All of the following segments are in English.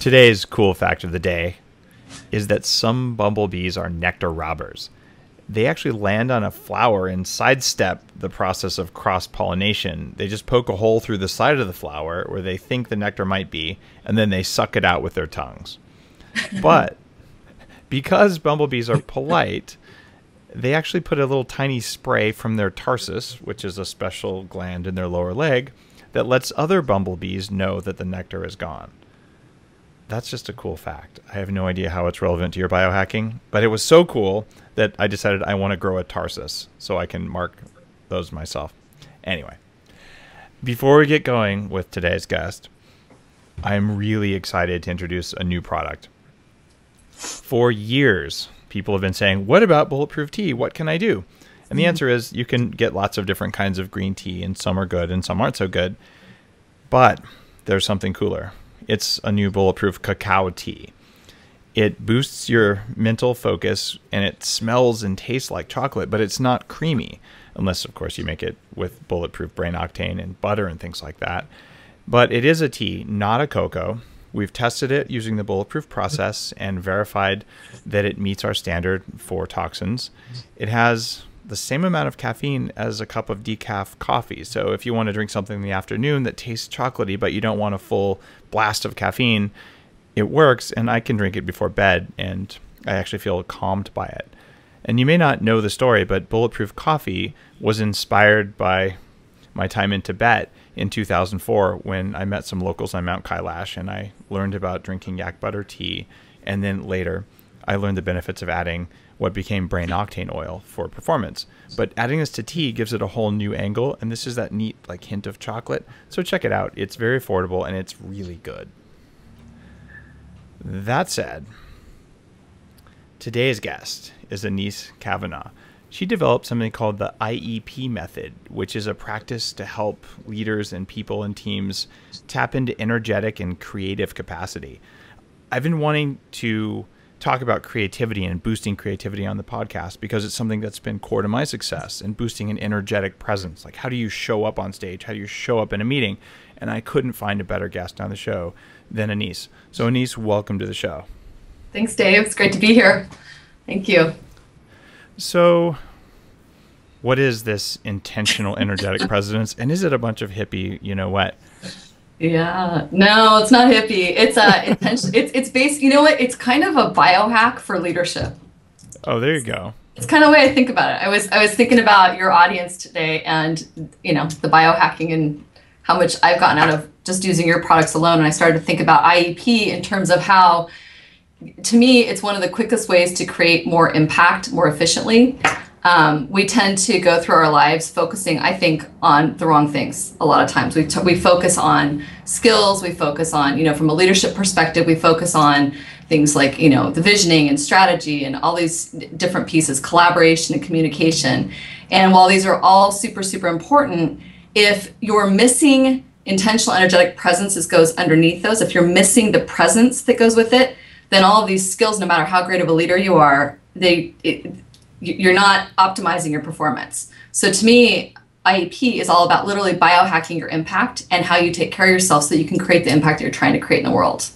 Today's cool fact of the day is that some bumblebees are nectar robbers. They actually land on a flower and sidestep the process of cross-pollination. They just poke a hole through the side of the flower where they think the nectar might be, and then they suck it out with their tongues. But because bumblebees are polite, they actually put a little tiny spray from their tarsus, which is a special gland in their lower leg, that lets other bumblebees know that the nectar is gone. That's just a cool fact. I have no idea how it's relevant to your biohacking, but it was so cool that I decided I want to grow a tarsus so I can mark those myself. Anyway, before we get going with today's guest, I'm really excited to introduce a new product. For years, people have been saying, what about bulletproof tea? What can I do? And the answer is you can get lots of different kinds of green tea, and some are good and some aren't so good. But there's something cooler. It's a new bulletproof cacao tea. It boosts your mental focus, and it smells and tastes like chocolate, but it's not creamy, unless, of course, you make it with bulletproof brain octane and butter and things like that. But it is a tea, not a cocoa. We've tested it using the bulletproof process and verified that it meets our standard for toxins. It has the same amount of caffeine as a cup of decaf coffee. So if you want to drink something in the afternoon that tastes chocolatey, but you don't want a full blast of caffeine, it works, and I can drink it before bed, and I actually feel calmed by it. And you may not know the story, but Bulletproof Coffee was inspired by my time in Tibet in 2004 when I met some locals on Mount Kailash, and I learned about drinking yak butter tea. And then later, I learned the benefits of adding what became brain octane oil for performance. But adding this to tea gives it a whole new angle, and this is that neat hint of chocolate. So check it out. It's very affordable, and it's really good. That said, today's guest is Anese Cavanaugh. She developed something called the IEP Method, which is a practice to help leaders and people and teams tap into energetic and creative capacity. I've been wanting to talk about creativity and boosting creativity on the podcast because it's something that's been core to my success, and boosting an energetic presence. Like, how do you show up on stage? How do you show up in a meeting? And I couldn't find a better guest on the show than Anese. So Anese, welcome to the show. Thanks, Dave. It's great to be here. Thank you. So what is this intentional energetic presence? And is it a bunch of hippie, you know what? Yeah, no, it's not hippie. It's intention. It's based, you know what? It's kind of a biohack for leadership. Oh, there you go. It's kind of the way I think about it. I was thinking about your audience today, and the biohacking and how much I've gotten out of just using your products alone. And I started to think about IEP in terms of how, to me, it's one of the quickest ways to create more impact more efficiently. We tend to go through our lives focusing, I think, on the wrong things a lot of times. We focus on skills, we focus on, from a leadership perspective, we focus on things like, the visioning and strategy and all these different pieces, collaboration and communication. And while these are all super, super important, if you're missing intentional energetic presence that goes underneath those, if you're missing the presence that goes with it, then all of these skills, no matter how great of a leader you are, you're not optimizing your performance. So to me, IEP is all about literally biohacking your impact and how you take care of yourself so you can create the impact that you're trying to create in the world.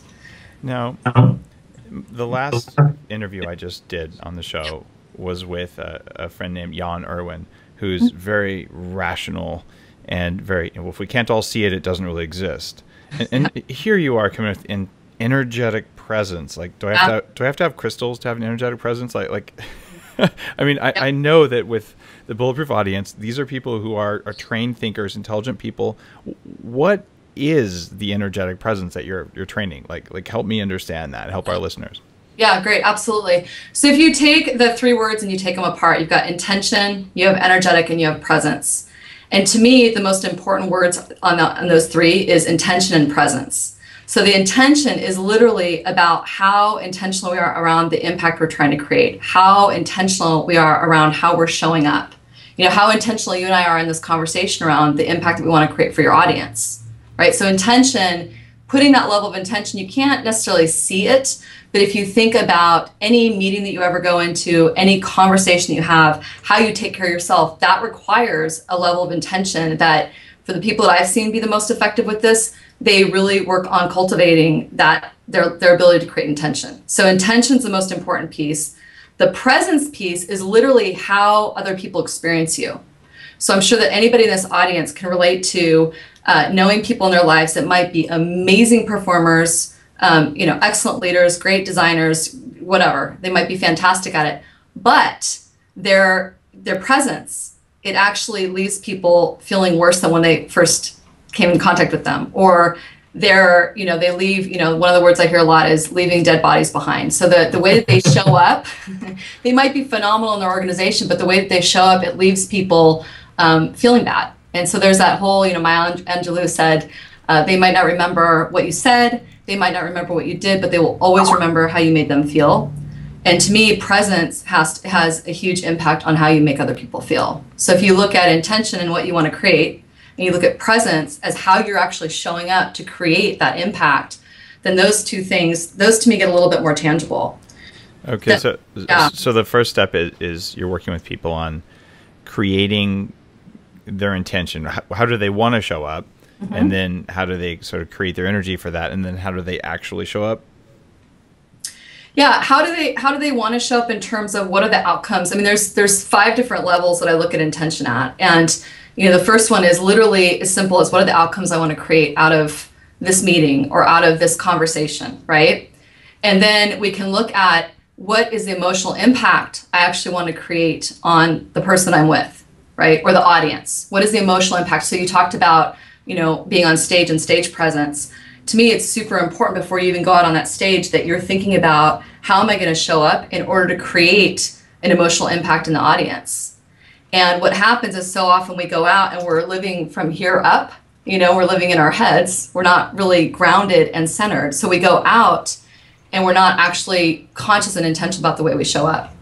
Now, the last interview I just did on the show was with a friend named Jan Irwin, who's very rational and very, well, if we can't all see it, it doesn't really exist. And here you are coming with an energetic presence. Like, do I have to have crystals to have an energetic presence? Like I mean, I know that with the Bulletproof audience, these are people who are trained thinkers, intelligent people. What is the energetic presence that you're training? Like help me understand that. Help our listeners. Yeah, great. Absolutely. So if you take the three words and you take them apart, you've got intention, you have energetic, and you have presence. And to me, the most important words on those three is intention and presence. So the intention is literally about how intentional we are around the impact we're trying to create, how intentional we are around how we're showing up, how intentional you and I are in this conversation around the impact that we want to create for your audience, right? So intention, putting that level of intention, you can't necessarily see it, but if you think about any meeting that you ever go into, any conversation you have, how you take care of yourself, that requires a level of intention that, for the people that I've seen be the most effective with this, they really work on cultivating that their ability to create intention. So intention's the most important piece. The presence piece is literally how other people experience you. So I'm sure that anybody in this audience can relate to knowing people in their lives that might be amazing performers, excellent leaders, great designers, whatever. They might be fantastic at it, but their presence, it actually leaves people feeling worse than when they first came in contact with them. Or they leave, one of the words I hear a lot is leaving dead bodies behind. So the way that they show up, they might be phenomenal in their organization, but the way that they show up, it leaves people feeling bad. And so there's that whole, Maya Angelou said, they might not remember what you said, they might not remember what you did, but they will always remember how you made them feel. And to me, presence has a huge impact on how you make other people feel. So if you look at intention and what you want to create, and you look at presence as how you're actually showing up to create that impact, then those two things, those to me get a little bit more tangible. Okay, so the first step is you're working with people on creating their intention. How do they want to show up? Mm-hmm. And then how do they sort of create their energy for that? And then how do they actually show up? Yeah, how do they want to show up in terms of what are the outcomes? I mean, there's 5 different levels that I look at intention at. And the first one is literally as simple as what are the outcomes I want to create out of this meeting or out of this conversation, right? And then we can look at what is the emotional impact I actually want to create on the person I'm with, right? Or the audience. What is the emotional impact? So you talked about, being on stage and stage presence. To me, it's super important before you even go out on that stage that you're thinking about how am I going to show up in order to create an emotional impact in the audience. And what happens is so often we go out and we're living from here up, we're living in our heads. We're not really grounded and centered. So we go out and we're not actually conscious and intentional about the way we show up.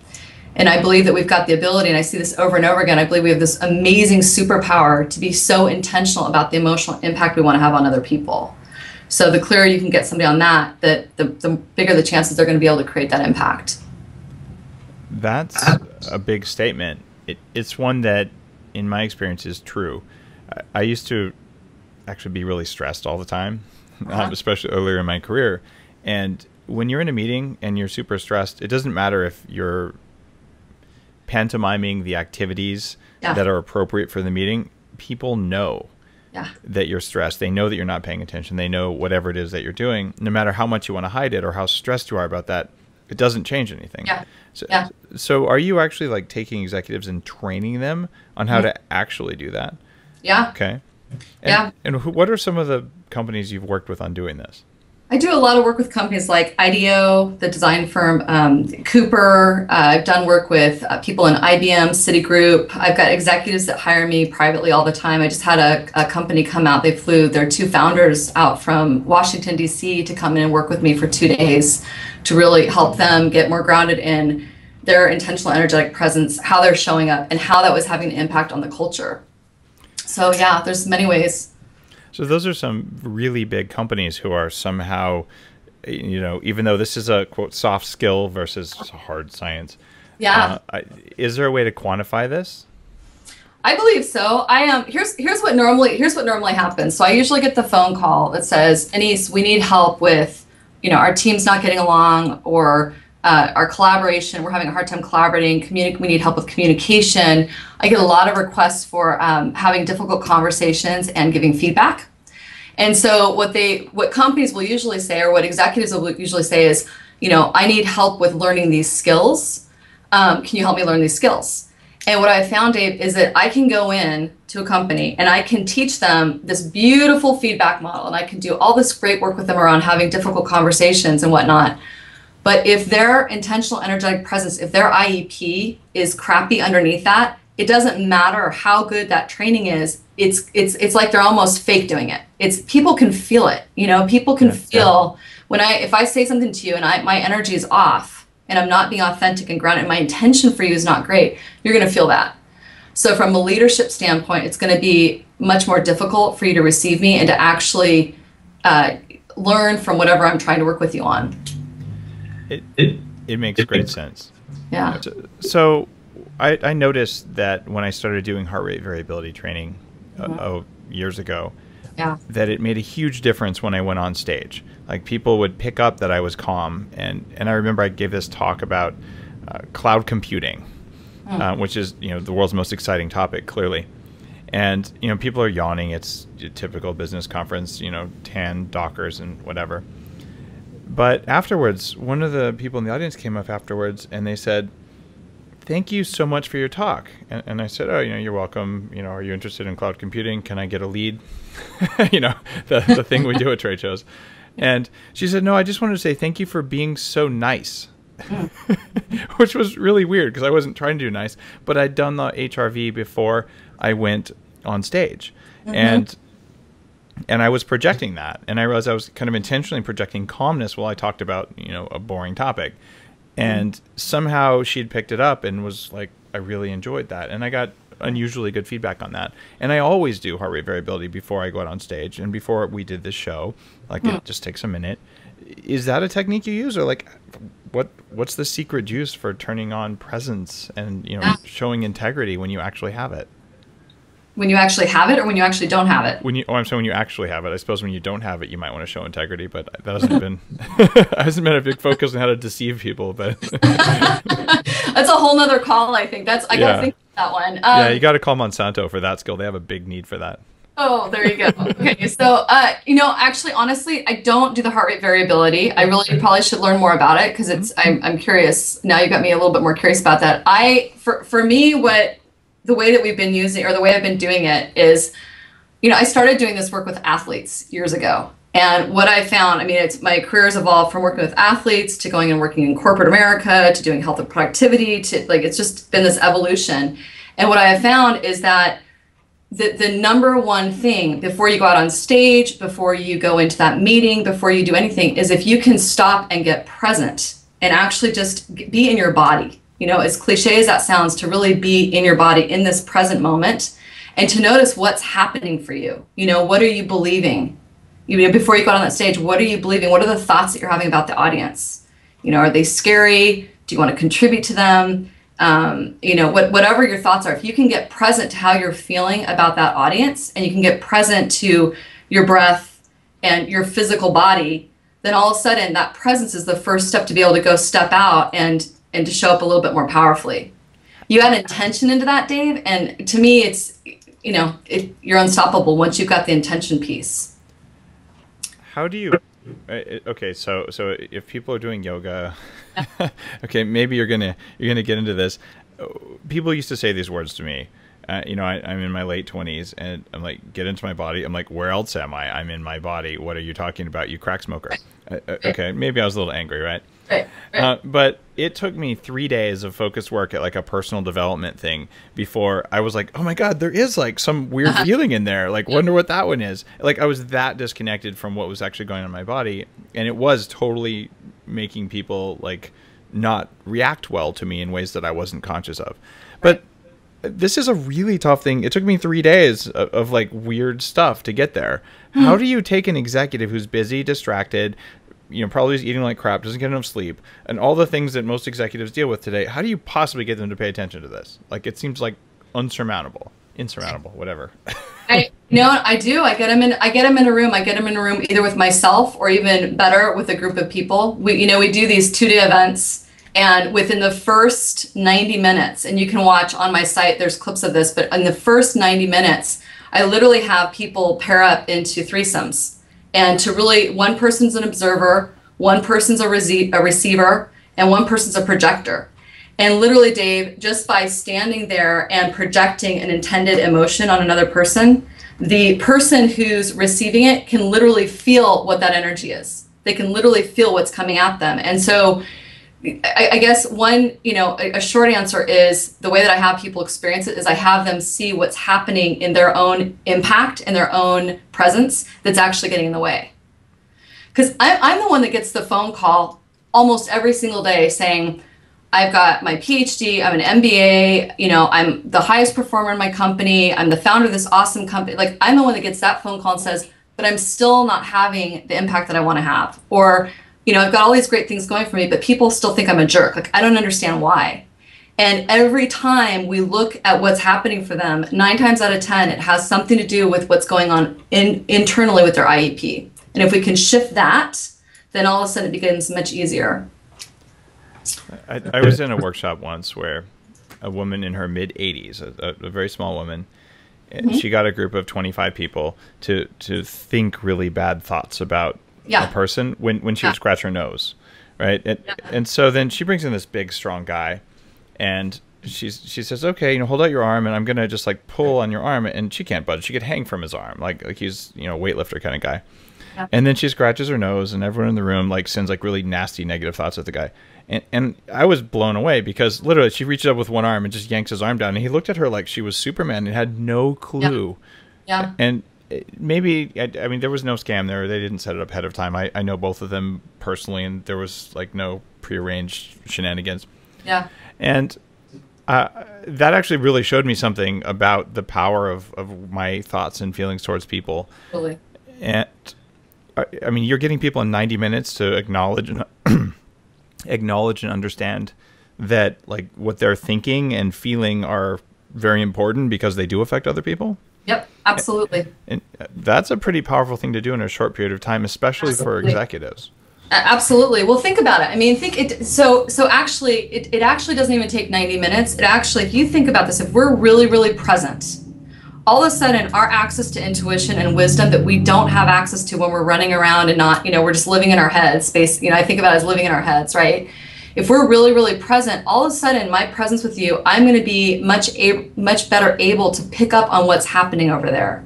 And I believe that we've got the ability, and I see this over and over again, I believe we have this amazing superpower to be so intentional about the emotional impact we want to have on other people. So the clearer you can get somebody on that, the bigger the chances they're going to be able to create that impact. That's a big statement. It's one that, in my experience, is true. I used to actually be really stressed all the time, especially earlier in my career. And when you're in a meeting and you're super stressed, it doesn't matter if you're pantomiming the activities that are appropriate for the meeting. People know that you're stressed. They know that you're not paying attention. They know whatever it is that you're doing, no matter how much you want to hide it or how stressed you are about that, it doesn't change anything. So are you actually like taking executives and training them on how to actually do that? Yeah. Okay. And what are some of the companies you've worked with on doing this? I do a lot of work with companies like IDEO, the design firm, Cooper. I've done work with people in IBM, Citicorp. I've got executives that hire me privately all the time. I just had a company come out. They flew their 2 founders out from Washington, D.C. to come in and work with me for 2 days to really help them get more grounded in their intentional energetic presence, how they're showing up, and how that was having an impact on the culture. So yeah, there's many ways. So those are some really big companies who are somehow, even though this is a quote soft skill versus hard science. Yeah. Is there a way to quantify this? I believe so. Here's what normally happens. So I usually get the phone call that says, Anise, we need help with, our team's not getting along, or our collaboration, we're having a hard time collaborating, we need help with communication. I get a lot of requests for having difficult conversations and giving feedback. And so what companies will usually say, or what executives will usually say is, I need help with learning these skills. Can you help me learn these skills? And what I found, Dave, is that I can go in to a company and I can teach them this beautiful feedback model, and I can do all this great work with them around having difficult conversations and whatnot. But if their intentional energetic presence, if their IEP is crappy underneath that, it doesn't matter how good that training is. It's like they're almost fake doing it. People can feel it. People can feel if I say something to you and my energy is off and I'm not being authentic and grounded, and my intention for you is not great, you're going to feel that. So from a leadership standpoint, it's going to be much more difficult for you to receive me and to actually learn from whatever I'm trying to work with you on. It makes great sense. Yeah. So I noticed that when I started doing heart rate variability training years ago, Yeah. that it made a huge difference when I went on stage. Like people would pick up that I was calm. And I remember I gave this talk about cloud computing, which is, the world's most exciting topic, clearly. And, people are yawning. It's a typical business conference, tan dockers and whatever. But afterwards, one of the people in the audience came up afterwards and they said, "Thank you so much for your talk." And I said, "Oh, you're welcome. Are you interested in cloud computing? Can I get a lead?" The thing we do at trade shows. And she said, "No, I just wanted to say thank you for being so nice." Which was really weird because I wasn't trying to do nice, but I'd done the HRV before I went on stage. And I was projecting that. And I realized I was kind of intentionally projecting calmness while I talked about, a boring topic. And somehow she'd picked it up and was like, I really enjoyed that. And I got unusually good feedback on that. And I always do heart rate variability before I go out on stage and before we did this show. Like it just takes a minute. Is that a technique you use, or like what's the secret juice for turning on presence and, showing integrity when you actually have it? When you actually have it, or when you actually don't have it? I'm saying when you actually have it. I suppose when you don't have it, you might want to show integrity, but that hasn't been hasn't been a big focus on how to deceive people. But that's a whole nother call. I think I gotta think about that one. Yeah, you got to call Monsanto for that skill. They have a big need for that. Oh, there you go. Okay, so actually, honestly, I don't do the heart rate variability. I really probably should learn more about it because I'm curious. Now you got me a little bit more curious about that. For me, the way that we've been using, or the way I've been doing it is, I started doing this work with athletes years ago. And what I found, my career has evolved from working with athletes to going and working in corporate America to doing health and productivity to it's just been this evolution. And what I have found is that the number one thing before you go out on stage, before you go into that meeting, before you do anything, is if you can stop and get present and actually just be in your body. As cliche as that sounds, to really be in your body in this present moment and to notice what's happening for you. What are you believing? Before you go out on that stage, what are you believing? What are the thoughts that you're having about the audience? Are they scary? Do you want to contribute to them? Whatever your thoughts are, if you can get present to how you're feeling about that audience and you can get present to your breath and your physical body, then all of a sudden that presence is the first step to be able to go step out and to show up a little bit more powerfully. You add intention into that, Dave, and to me it's, you're unstoppable once you've got the intention piece. How do you, okay, so if people are doing yoga, okay, maybe you're gonna get into this. People used to say these words to me. I'm in my late 20s, and I'm like, get into my body. I'm like, where else am I? I'm in my body. What are you talking about, you crack smoker? Okay, maybe I was a little angry, right? Right. But it took me 3 days of focused work at like a personal development thing before I was like, oh my God, there is like some weird feeling in there. Like, wonder what that one is. Like, I was that disconnected from what was actually going on in my body. And it was totally making people like not react well to me in ways that I wasn't conscious of. But this is a really tough thing. It took me 3 days of like weird stuff to get there. How do you take an executive who's busy, distracted, probably is eating like crap, doesn't get enough sleep, and all the things that most executives deal with today? How do you possibly get them to pay attention to this? Like, it seems like insurmountable, whatever. I do. I get them in a room. I get them in a room either with myself or even better with a group of people. We do these 2-day events, and within the first 90 minutes, and you can watch on my site, there's clips of this, but in the first 90 minutes, I literally have people pair up into threesomes. And to really, one person's an observer, one person's a receiver, and one person's a projector. And literally, Dave, just by standing there and projecting an intended emotion on another person, the person who's receiving it can literally feel what that energy is. They can literally feel what's coming at them. And so I guess a short answer is the way that I have people experience it is I have them see what's happening in their own impact and their own presence that's actually getting in the way. Because I'm the one that gets the phone call almost every single day saying, I've got my PhD, I'm an MBA, I'm the highest performer in my company, I'm the founder of this awesome company. Like, I'm the one that gets that phone call and says, but I'm still not having the impact that I want to have. Or I've got all these great things going for me, but people still think I'm a jerk. Like, I don't understand why. And every time we look at what's happening for them, 9 times out of 10, it has something to do with what's going on internally with their IEP. And if we can shift that, then all of a sudden it becomes much easier. I was in a workshop once where a woman in her mid-80s, a very small woman, she got a group of 25 people to think really bad thoughts about a person when she would scratch her nose, right? And so then she brings in this big, strong guy, and she says, okay, hold out your arm, and I'm going to just like pull on your arm. And she can't budge. She could hang from his arm, like he's, a weightlifter kind of guy. Yeah. And then she scratches her nose, and everyone in the room like sends like really nasty negative thoughts at the guy. And I was blown away because literally she reached up with one arm and just yanks his arm down. And he looked at her like she was Superman and had no clue. Yeah. And maybe, I mean, there was no scam there. They didn't set it up ahead of time. I know both of them personally, and there was like no prearranged shenanigans. Yeah. And that actually really showed me something about the power of my thoughts and feelings towards people. Really. And I mean, you're getting people in 90 minutes to acknowledge and understand that like what they're thinking and feeling are very important because they do affect other people. Yep, absolutely. And that's a pretty powerful thing to do in a short period of time, especially for executives. Absolutely. Well, think about it. I mean, actually, it actually doesn't even take 90 minutes. It actually, if you think about this, if we're really, really present, all of a sudden our access to intuition and wisdom that we don't have access to when we're running around and not, we're just living in our heads. I think about it as living in our heads, right? If we're really, really present, all of a sudden my presence with you, I'm going to be much better able to pick up on what's happening over there,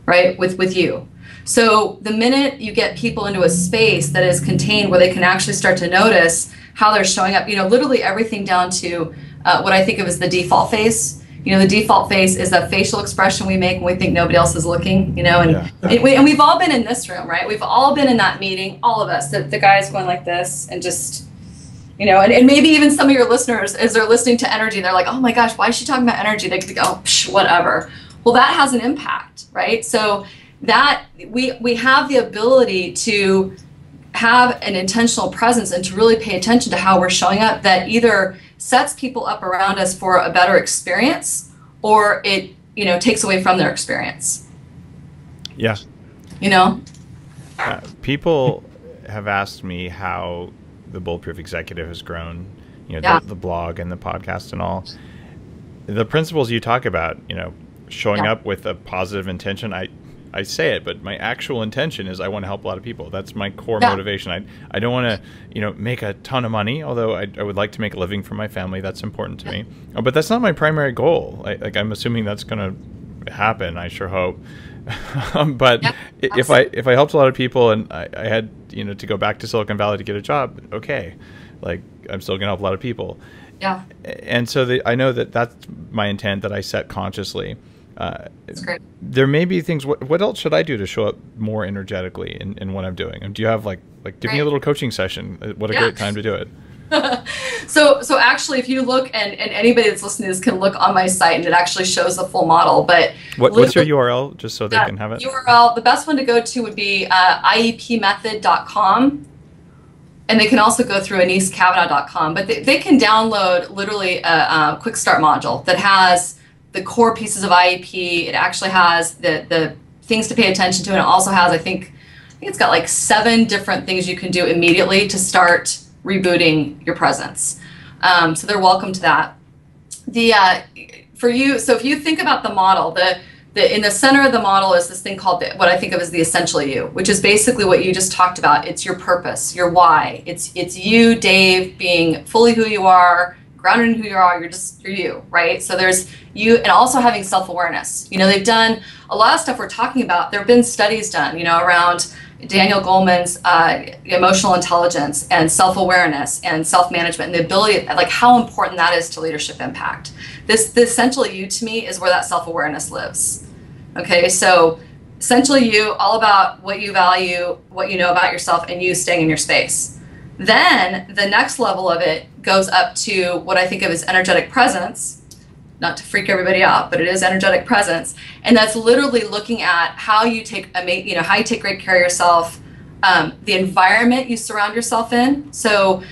right? With you. So the minute you get people into a space that is contained where they can actually start to notice how they're showing up, literally everything down to what I think of as the default face. The default face is that facial expression we make when we think nobody else is looking, and we've all been in this room, right? We've all been in that meeting, all of us, the guy's going like this and just, and maybe even some of your listeners, as they're listening to energy, they're like, oh my gosh, why is she talking about energy? They could go, psh, whatever. Well, that has an impact, right? So that we have the ability to have an intentional presence and to really pay attention to how we're showing up that either sets people up around us for a better experience or it, takes away from their experience. Yeah. People have asked me how the Bulletproof Executive has grown, the blog and the podcast and all. The principles you talk about, showing up with a positive intention, I say it, but my actual intention is I want to help a lot of people. That's my core motivation. I don't want to, make a ton of money, although I would like to make a living for my family. That's important to me. But that's not my primary goal. I'm assuming that's going to happen. I sure hope. But if I helped a lot of people and I had, to go back to Silicon Valley to get a job, okay. I'm still going to help a lot of people. Yeah. And so I know that that's my intent that I set consciously. It's great. There may be things. What else should I do to show up more energetically in what I'm doing? Do you have like give me a little coaching session? What a great time to do it. So actually, if you look and anybody that's listening to this can look on my site and it actually shows the full model. But what's your URL just so they can have it? URL. The best one to go to would be iepmethod.com. And they can also go through anesecavanaugh.com. But they can download literally a quick start module that has the core pieces of IEP. It actually has the things to pay attention to, and it also has, I think it's got like 7 different things you can do immediately to start rebooting your presence. So they're welcome to that. For you, so if you think about the model, in the center of the model is this thing called what I think of as the essential you, which is basically what you just talked about. It's your purpose, your why. It's you, Dave, being fully who you are, grounded in who you are. You're you, right? So there's you, and also having self-awareness. They've done a lot of stuff we're talking about. There have been studies done, around Daniel Goleman's emotional intelligence and self-awareness and self-management and the ability, like how important that is to leadership impact. The essential you to me is where that self-awareness lives. Okay, so essential you, all about what you value, what you know about yourself, and you staying in your space. Then the next level of it goes up to what I think of as energetic presence, not to freak everybody out, but it is energetic presence. And that's literally looking at how you take great care of yourself, the environment you surround yourself in. So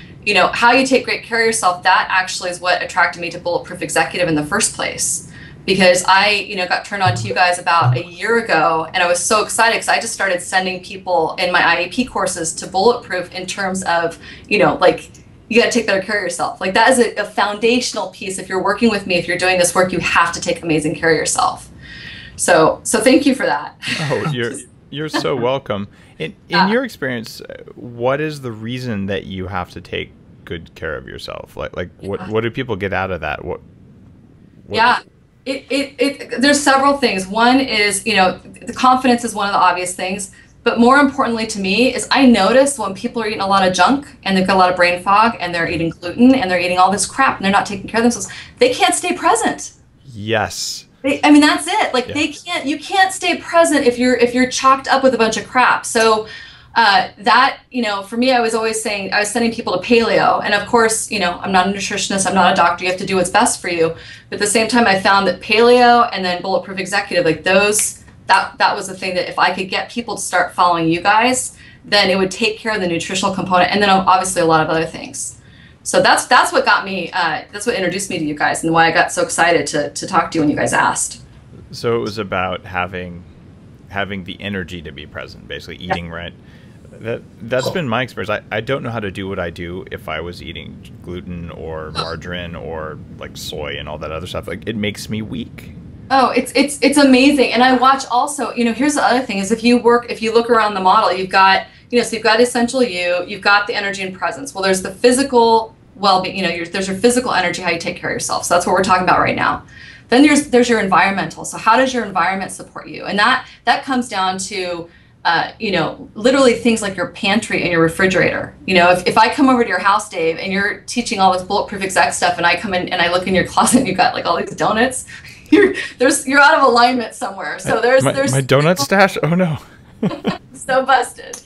how you take great care of yourself, that actually is what attracted me to Bulletproof Executive in the first place. Because I, got turned on to you guys about a year ago, and I was so excited because I just started sending people in my IEP courses to Bulletproof in terms of, you got to take better care of yourself. Like that is a foundational piece. If you're working with me, if you're doing this work, you have to take amazing care of yourself. So thank you for that. Oh, you're so welcome. In your experience, what is the reason that you have to take good care of yourself? What do people get out of that? What Yeah. There's several things. One is, the confidence is one of the obvious things, but more importantly to me is I notice when people are eating a lot of junk and they've got a lot of brain fog and they're eating gluten and they're eating all this crap and they're not taking care of themselves, they can't stay present. Yes. That's it. You can't stay present if you're chalked up with a bunch of crap. So for me, I was sending people to paleo. And of course, I'm not a nutritionist, I'm not a doctor, you have to do what's best for you. But at the same time, I found that paleo and then Bulletproof Executive, that was the thing that if I could get people to start following you guys, then it would take care of the nutritional component. And then obviously a lot of other things. So that's what got me, that's what introduced me to you guys and why I got so excited to talk to you when you guys asked. So it was about having the energy to be present, basically eating right. That's been my experience. I don't know how to do what I do if I was eating gluten or margarine or like soy and all that other stuff. Like it makes me weak. Oh, it's amazing. And I watch also, here's the other thing is if you look around the model, you've got, so you've got essential you've got the energy and presence. Well, there's the physical well-being, there's your physical energy, how you take care of yourself. So that's what we're talking about right now. Then there's your environmental. So how does your environment support you? And that comes down to literally things like your pantry and your refrigerator. If I come over to your house, Dave, and you're teaching all this Bulletproof Exec stuff, and I come in and I look in your closet and you've got like all these donuts, you're out of alignment somewhere. So there's my donut stash. Oh no. So busted.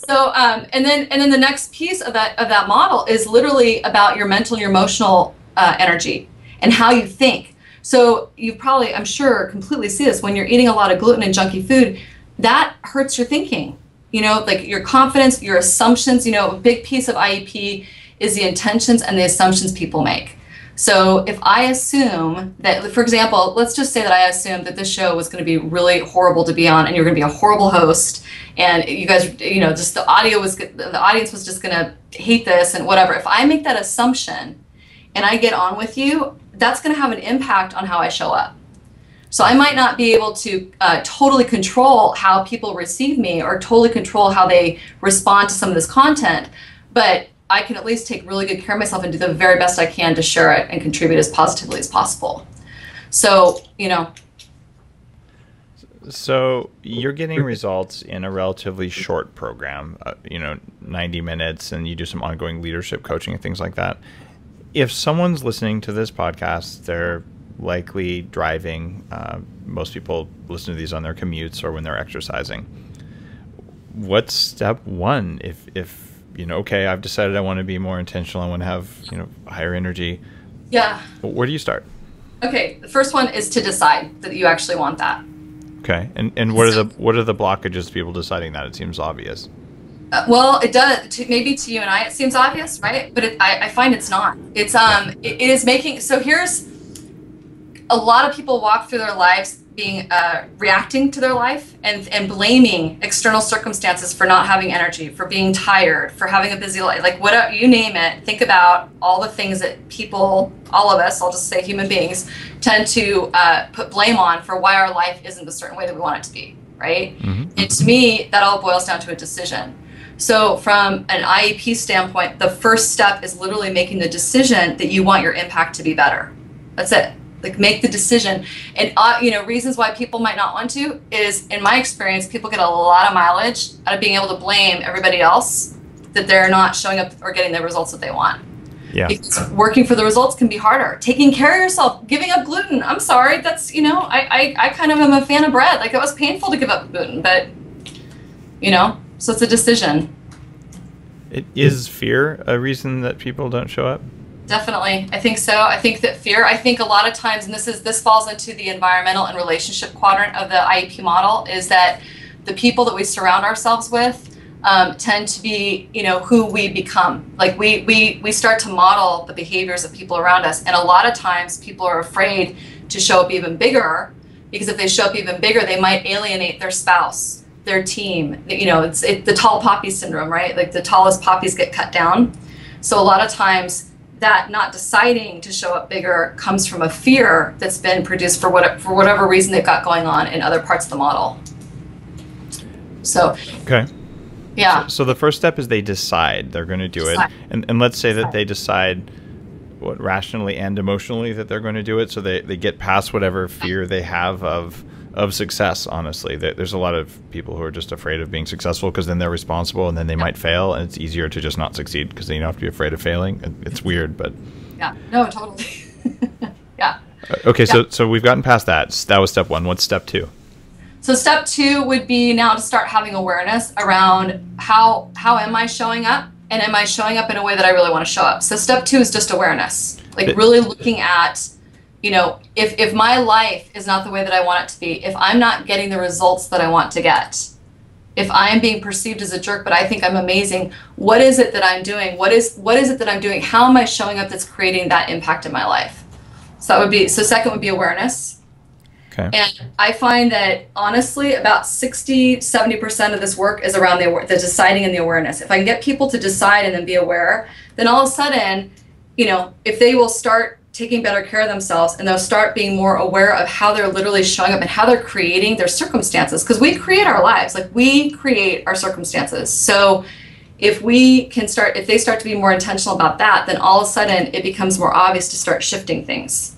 So and then the next piece of that model is literally about your mental and your emotional energy and how you think. So you probably, I'm sure, completely see this when you're eating a lot of gluten and junky food. That hurts your thinking, like your confidence, your assumptions. A big piece of IEP is the intentions and the assumptions people make. So if I assume that, for example, let's just say that I assumed that this show was going to be really horrible to be on and you're going to be a horrible host and you guys, just the audience was just going to hate this and whatever. If I make that assumption and I get on with you, that's going to have an impact on how I show up. So I might not be able to totally control how people receive me or totally control how they respond to some of this content, but I can at least take really good care of myself and do the very best I can to share it and contribute as positively as possible. So, So you're getting results in a relatively short program, 90 minutes, and you do some ongoing leadership coaching and things like that. If someone's listening to this podcast, they're likely driving. Most people listen to these on their commutes or when they're exercising. What's step one? If okay, I've decided I want to be more intentional. I want to have, higher energy. Yeah. Where do you start? Okay. The first one is to decide that you actually want that. Okay. And what are the blockages to people deciding that? It seems obvious. Well, it does. Maybe to you and I, it seems obvious, right? But I find it's not. It's it is making. So here's a lot of people walk through their lives being reacting to their life and blaming external circumstances for not having energy, for being tired, for having a busy life, like whatever you name it. Think about all the things that people, all of us, I'll just say human beings, tend to put blame on for why our life isn't a certain way that we want it to be, right? Mm-hmm. And to me, that all boils down to a decision. So from an IEP standpoint, the first step is literally making the decision that you want your impact to be better. That's it. Like make the decision. And reasons why people might not want to is, in my experience, people get a lot of mileage out of being able to blame everybody else that they're not showing up or getting the results that they want. Yeah. Because working for the results can be harder. Taking care of yourself, giving up gluten. I'm sorry, that's, I kind of am a fan of bread. Like it was painful to give up gluten, but so it's a decision. Is fear a reason that people don't show up? Definitely. I think so. I think that fear, I think a lot of times, and this falls into the environmental and relationship quadrant of the IEP model, is that the people that we surround ourselves with, tend to be, who we become. Like we start to model the behaviors of people around us. And a lot of times people are afraid to show up even bigger, because if they show up even bigger, they might alienate their spouse, their team. It's the tall poppy syndrome, right? Like the tallest poppies get cut down. So a lot of times that not deciding to show up bigger comes from a fear that's been produced for whatever reason they've got going on in other parts of the model. So, okay. Yeah. So the first step is they decide they're going to do it. And let's say that they decide rationally and emotionally that they're going to do it. So they get past whatever fear they have of success. Honestly, there's a lot of people who are just afraid of being successful because then they're responsible and then they might fail. And it's easier to just not succeed because then you don't have to be afraid of failing. It's weird, but yeah, no, totally. Yeah. Okay. So we've gotten past that. That was step one. What's step two? So step two would be now to start having awareness around how am I showing up, and am I showing up in a way that I really want to show up. So step two is just awareness, like really looking at, if my life is not the way that I want it to be, if I'm not getting the results that I want to get, if I am being perceived as a jerk, but I think I'm amazing, what is it that I'm doing? What is it that I'm doing? How am I showing up that's creating that impact in my life? So second would be awareness. Okay. And I find that honestly, about 60-70% of this work is around the deciding and the awareness. If I can get people to decide and then be aware, then all of a sudden, if they will start taking better care of themselves and they'll start being more aware of how they're literally showing up and how they're creating their circumstances, because we create our lives, like we create our circumstances. So if they start to be more intentional about that, then all of a sudden it becomes more obvious to start shifting things.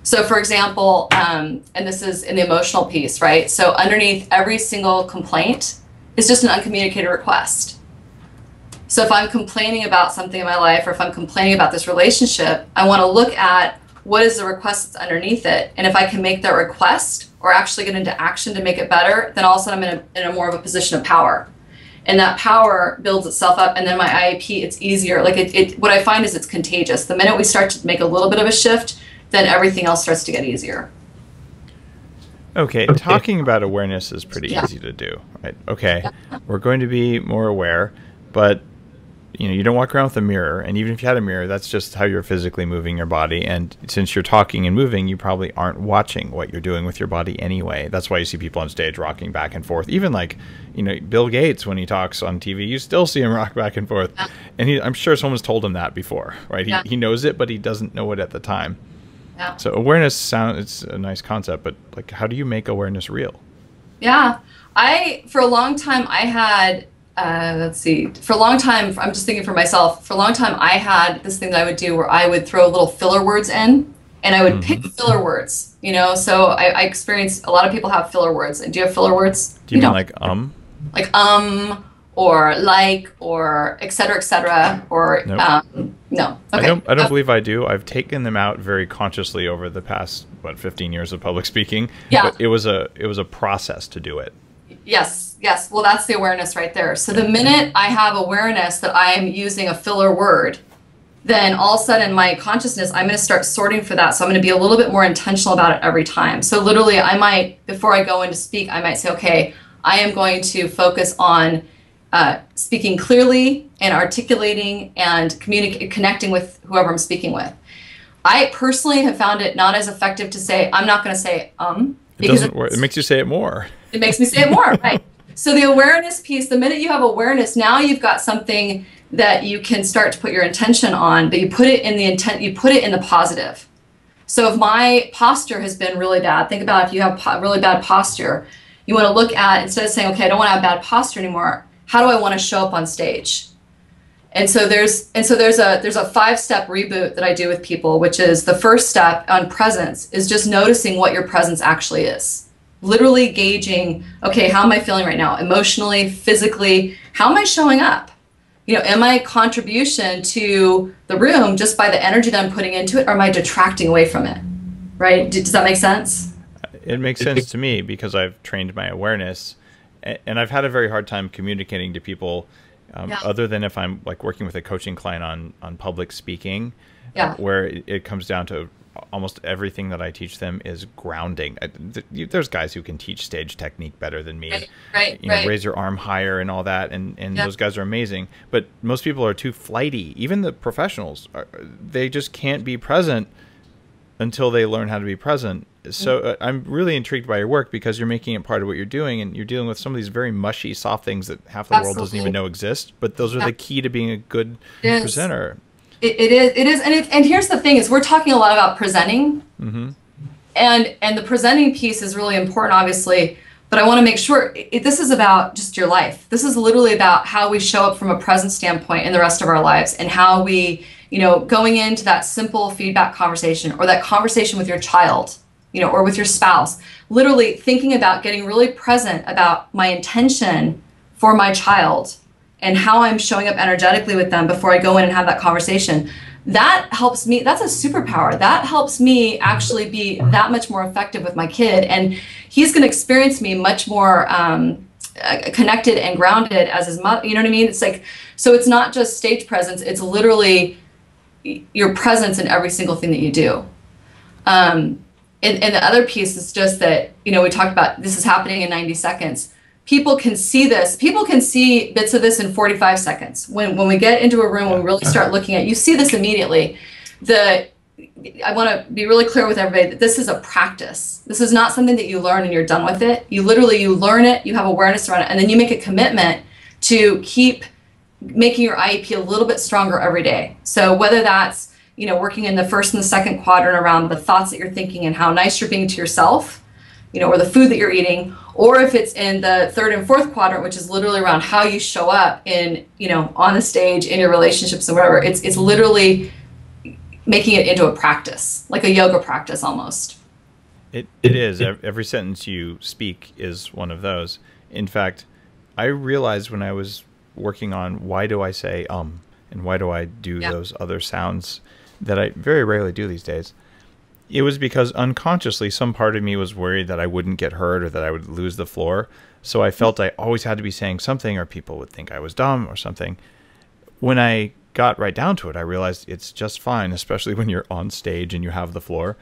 So for example, and this is in the emotional piece, right? So underneath every single complaint is just an uncommunicated request. So if I'm complaining about something in my life, or if I'm complaining about this relationship, I want to look at what is the request that's underneath it. And if I can make that request or actually get into action to make it better, then all of a sudden I'm in a more of a position of power. And that power builds itself up, and then my IEP, it's easier. Like what I find is it's contagious. The minute we start to make a little bit of a shift, then everything else starts to get easier. Okay, talking about awareness is pretty easy to do, right? Okay, we're going to be more aware, but you don't walk around with a mirror, and even if you had a mirror, that's just how you're physically moving your body. And since you're talking and moving, you probably aren't watching what you're doing with your body anyway. That's why you see people on stage rocking back and forth. Even like, Bill Gates, when he talks on TV, you still see him rock back and forth. And I'm sure someone's told him that before, right? He knows it, but he doesn't know it at the time. Yeah. So awareness it's a nice concept, but like, how do you make awareness real? Yeah. For a long time I had, for a long time, I'm just thinking for myself, for a long time I had this thing that I would do where I would throw little filler words in, and I would pick filler words, so I experienced a lot of people have filler words. And do you have filler words? Do you mean like Like or like, or et cetera, or nope. No. Okay. I don't believe I do. I've taken them out very consciously over the past 15 years of public speaking. Yeah. But it was a process to do it. Yes. Well, that's the awareness right there. So the minute I have awareness that I am using a filler word, then all of a sudden my consciousness, I'm going to start sorting for that. So I'm going to be a little bit more intentional about it every time. So literally I might, before I go in to speak, I might say, okay, I am going to focus on speaking clearly and articulating and connecting with whoever I'm speaking with. I personally have found it not as effective to say, I'm not going to say, It doesn't work. It makes you say it more. It makes me say it more, right? So the awareness piece, the minute you have awareness, now you've got something that you can start to put your intention on, but you put it in the intent, you put it in the positive. So if my posture has been really bad, think about if you have really bad posture, you want to look at, instead of saying, okay, I don't want to have bad posture anymore, how do I want to show up on stage? And so there's a 5-step reboot that I do with people, which is the first step on presence is just noticing what your presence actually is. Literally gauging, okay, how am I feeling right now? Emotionally, physically, how am I showing up? Am I a contribution to the room just by the energy that I'm putting into it, or am I detracting away from it? Right? Does that make sense? It makes sense to me because I've trained my awareness, and I've had a very hard time communicating to people, other than if I'm like working with a coaching client on public speaking, where it comes down to almost everything that I teach them is grounding. There's guys who can teach stage technique better than me. Right. Raise your arm higher and all that, and those guys are amazing. But most people are too flighty. Even the professionals, they just can't be present until they learn how to be present. So I'm really intrigued by your work because you're making it part of what you're doing, and you're dealing with some of these very mushy, soft things that half the world doesn't even know exist. But those are the key to being a good presenter. It is, and here's the thing: is we're talking a lot about presenting, and the presenting piece is really important, obviously. But I want to make sure this is about just your life. This is literally about how we show up from a present standpoint in the rest of our lives, and how we, going into that simple feedback conversation or that conversation with your child, or with your spouse, literally thinking about getting really present about my intention for my child and how I'm showing up energetically with them before I go in and have that conversation. That helps me. That's a superpower. That helps me actually be that much more effective with my kid. And he's going to experience me much more connected and grounded as his mother. You know what I mean? It's like, so it's not just stage presence. It's literally your presence in every single thing that you do. And the other piece is just that, we talked about this is happening in 90 seconds. People can see this. People can see bits of this in 45 seconds. When we get into a room, when we really start looking at, you see this immediately. I want to be really clear with everybody that this is a practice. This is not something that you learn and you're done with it. You learn it, you have awareness around it, and then you make a commitment to keep making your IEP a little bit stronger every day. So whether that's working in the first and the second quadrant around the thoughts that you're thinking and how nice you're being to yourself, or the food that you're eating, or if it's in the third and fourth quadrant, which is literally around how you show up in, on the stage, in your relationships and whatever. It's literally making it into a practice, like a yoga practice almost. It is. Every sentence you speak is one of those. In fact, I realized when I was working on why do I say and why do I do those other sounds that I very rarely do these days, it was because unconsciously some part of me was worried that I wouldn't get heard or that I would lose the floor. So I felt I always had to be saying something or people would think I was dumb or something. When I got right down to it, I realized it's just fine, especially when you're on stage and you have the floor,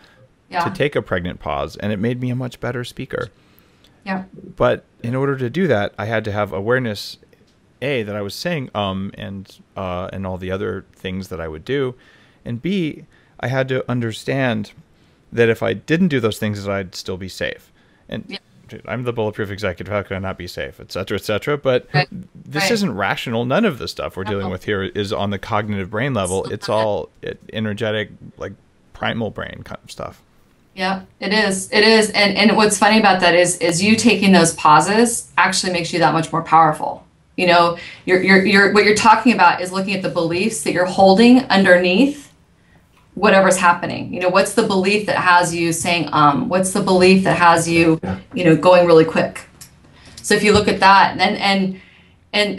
to take a pregnant pause. And it made me a much better speaker. Yeah. But in order to do that, I had to have awareness, A, that I was saying and all the other things that I would do. And B, I had to understand that if I didn't do those things, I'd still be safe. And I'm the bulletproof executive. How could I not be safe, et cetera, et cetera? But this isn't rational. None of the stuff we're dealing with here is on the cognitive brain level. It's all energetic, like primal brain kind of stuff. Yeah, it is. It is. And what's funny about that is you taking those pauses actually makes you that much more powerful. What you're talking about is looking at the beliefs that you're holding underneath whatever's happening. What's the belief that has you saying, what's the belief that has you, going really quick? So if you look at that and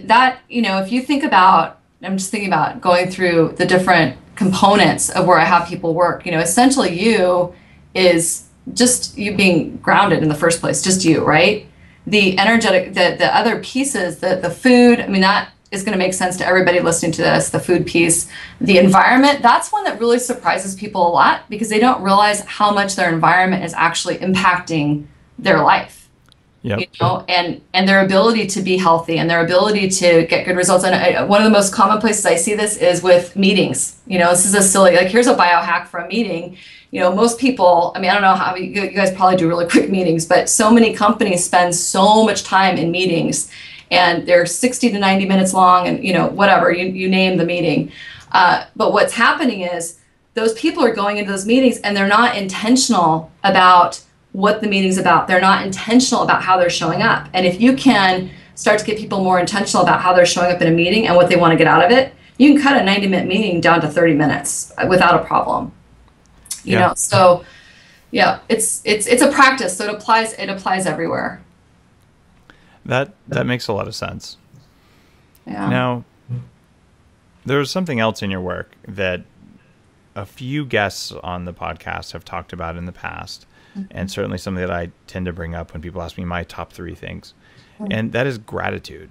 that, if you think about, I'm just thinking about going through the different components of where I have people work, essentially you is just you being grounded in the first place, just you, right? The energetic, the other pieces, the food, that is going to make sense to everybody listening to this, the food piece, the environment. That's one that really surprises people a lot because they don't realize how much their environment is actually impacting their life. Yep. And their ability to be healthy and their ability to get good results. And one of the most common places I see this is with meetings. This is a silly, here's a biohack for a meeting. Most people, I don't know how you guys probably do really quick meetings, but so many companies spend so much time in meetings and they're 60 to 90 minutes long and, whatever, you name the meeting. But what's happening is those people are going into those meetings and they're not intentional about what the meeting's about. They're not intentional about how they're showing up. And if you can start to get people more intentional about how they're showing up in a meeting and what they want to get out of it, you can cut a 90-minute meeting down to 30 minutes without a problem. So yeah, it's a practice. So it applies everywhere. That makes a lot of sense. Yeah. Now, there's something else in your work that a few guests on the podcast have talked about in the past, and certainly something that I tend to bring up when people ask me my top 3 things, and that is gratitude.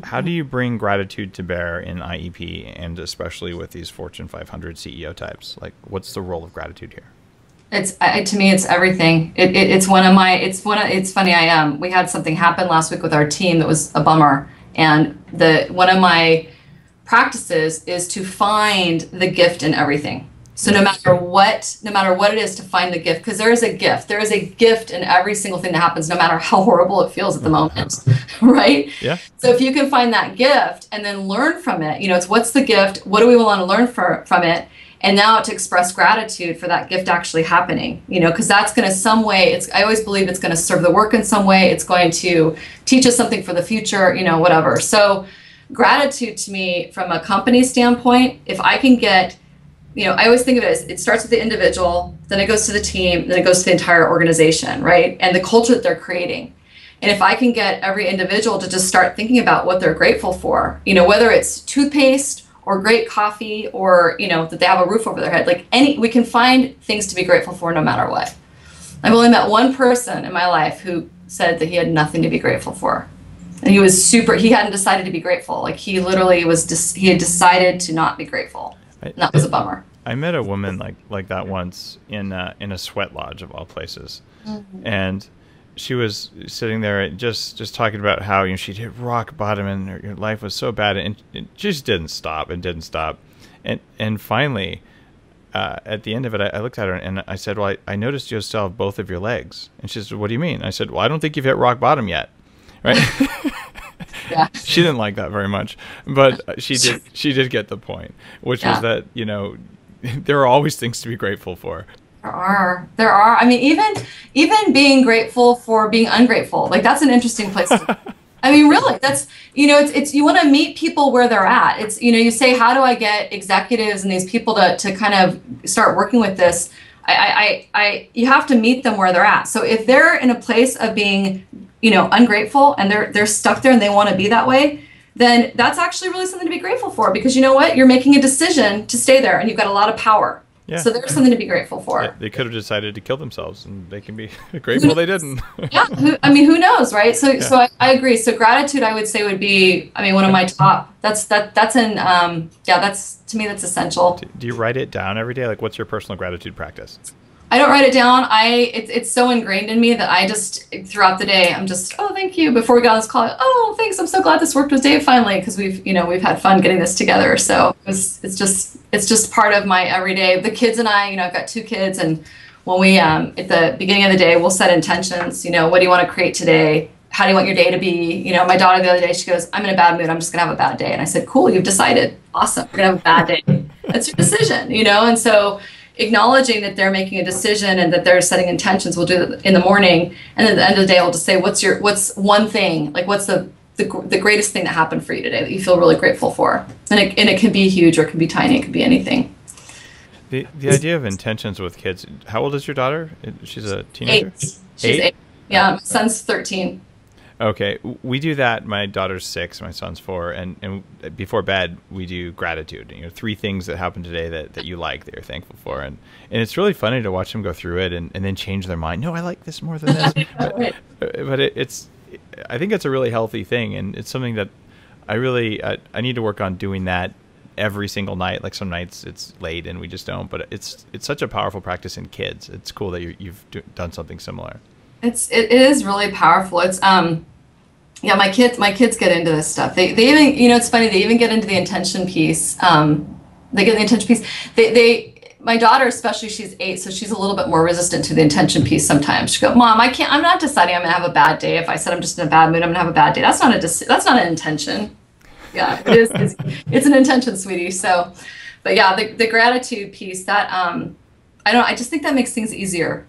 How do you bring gratitude to bear in IEP, and especially with these Fortune 500 CEO types? Like, what's the role of gratitude here? To me, it's everything. It's funny. We had something happen last week with our team that was a bummer. And one of my practices is to find the gift in everything. So no matter what it is, to find the gift, because there is a gift in every single thing that happens, no matter how horrible it feels at the moment, right? Yeah. So if you can find that gift and then learn from it, it's what's the gift? What do we want to learn from it? And now to express gratitude for that gift actually happening, because that's going to I always believe it's going to serve the work in some way. It's going to teach us something for the future, whatever. So gratitude to me from a company standpoint, if I can get, I always think of it as it starts with the individual, then it goes to the team, then it goes to the entire organization, right? And the culture that they're creating. And if I can get every individual to just start thinking about what they're grateful for, whether it's toothpaste or great coffee or, that they have a roof over their head, we can find things to be grateful for no matter what. I've only met one person in my life who said that he had nothing to be grateful for. And he hadn't decided to be grateful. He literally he had decided to not be grateful. And that was a bummer. I met a woman like that once in a sweat lodge of all places. Mm-hmm. And she was sitting there just talking about how she'd hit rock bottom and her life was so bad, and it just didn't stop and finally at the end of it I looked at her and I said, well, I noticed you still have both of your legs. And she said, what do you mean? I said, well, I don't think you've hit rock bottom yet, right? Yeah. She didn't like that very much, but she did get the point, which was that there are always things to be grateful for. There are. I mean, even being grateful for being ungrateful, that's an interesting place to I mean, really, that's, it's you want to meet people where they're at. It's, you say, how do I get executives and these people to kind of start working with this? You have to meet them where they're at. So if they're in a place of being, ungrateful and they're stuck there and they want to be that way, then that's actually really something to be grateful for, because you know what? You're making a decision to stay there and you've got a lot of power. Yeah. So there's something to be grateful for. They could have decided to kill themselves, and they can be grateful they didn't. Yeah, who knows, right? So, so I agree. So gratitude, I would say, would be, one of my top. That's to me, that's essential. Do you write it down every day? What's your personal gratitude practice? I don't write it down. It's so ingrained in me that I just, throughout the day, I'm just, oh, thank you. Before we got on this call, oh, thanks. I'm so glad this worked with Dave finally, because we've had fun getting this together. So it's just part of my everyday. The kids and I, I've got 2 kids, and when we, at the beginning of the day, we'll set intentions. What do you want to create today? How do you want your day to be? My daughter the other day, she goes, I'm in a bad mood. I'm just gonna have a bad day. And I said, cool, you've decided. Awesome. We're gonna have a bad day. That's your decision, And so acknowledging that they're making a decision and that they're setting intentions, we'll do it in the morning, and then at the end of the day, I'll just say, what's one thing, what's the greatest thing that happened for you today that you feel really grateful for, and it can be huge or it can be tiny, it can be anything. The idea of intentions with kids. How old is your daughter? She's a teenager. 8. She's 8. Yeah, my son's 13. Okay, we do that. My daughter's 6, my son's 4, and before bed we do gratitude. 3 things that happened today that you like, that you're thankful for, and it's really funny to watch them go through it and then change their mind. No, I like this more than this. but I think it's a really healthy thing, and it's something that I need to work on doing that every single night. Some nights it's late and we just don't, but it's such a powerful practice in kids. It's cool that you've done something similar. It is really powerful. It's yeah, my kids get into this stuff. They even, it's funny, they even get into the intention piece. They get the intention piece. My daughter, especially, she's 8, so she's a little bit more resistant to the intention piece sometimes. She goes, Mom, I'm not deciding I'm gonna have a bad day. If I said I'm just in a bad mood, I'm gonna have a bad day. That's not an intention. Yeah, it is. It's an intention, sweetie. So, but yeah, the gratitude piece, that I just think that makes things easier.